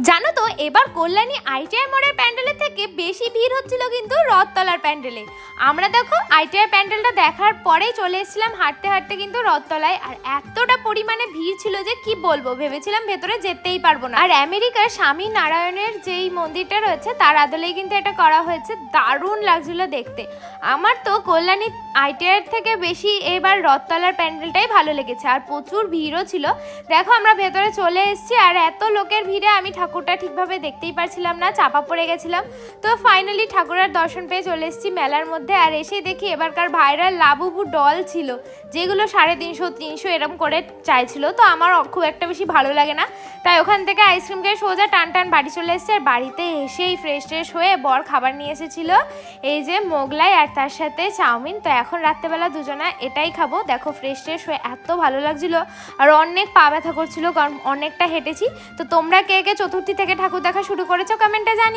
জানো তো এবার কল্যাণী আইটিআই মোড়ের প্যান্ডেলের থেকে বেশি ভিড় হচ্ছিল কিন্তু রথতলার প্যান্ডেলে। আমরা দেখো আইটিআই প্যান্ডেলটা দেখার পরেই চলে এসেছিলাম হাঁটতে হাঁটতে কিন্তু রথতলায়, আর এতটা পরিমাণে ভিড় ছিল যে কি বলবো, ভেবেছিলাম ভেতরে যেতেই পারবো না। আর আমেরিকার স্বামী নারায়ণের যেই মন্দিরটা রয়েছে তার আদলেই কিন্তু এটা করা হয়েছে, দারুণ লাগছিল দেখতে। আমার তো কল্যাণী আইটিআইয়ের থেকে বেশি এবার রথতলার প্যান্ডেলটাই ভালো লেগেছে, আর প্রচুর ভিড়ও ছিল। দেখো আমরা ভেতরে চলে এসেছি, আর এত লোকের ভিড়ে আমি ঠাকুরটা ঠিকভাবে দেখতেই পারছিলাম না, চাপা পড়ে গেছিলাম। তো ফাইনালি ঠাকুরের দর্শন পেয়ে চলে এসেছি মেলার মধ্যে। আর এসে দেখি এবারকার ভাইরাল লাবুবু ডল ছিল, যেগুলো 350-300 এরম করে চাইছিল। তো আমার খুব একটা বেশি ভালো লাগে না, তাই ওখান থেকে আইসক্রিম খেয়ে সোজা টান টান বাড়ি চলে এসেছে। আর বাড়িতে এসেই ফ্রেশ ট্রেশ হয়ে বর খাবার নিয়ে এসেছিলো, এই যে মোগলাই আর তার সাথে চাউমিন। তো এখন রাত্রেবেলা দুজনা এটাই খাবো। দেখো ফ্রেশ ট্রেশ হয়ে এত ভালো লাগছিল, আর অনেক পা ব্যথা করছিল কারণ অনেকটা হেঁটেছি। তো তোমরা কে কে চতুর্থী থেকে ঠাকুর দেখা শুরু করেছো কমেন্টে জানি।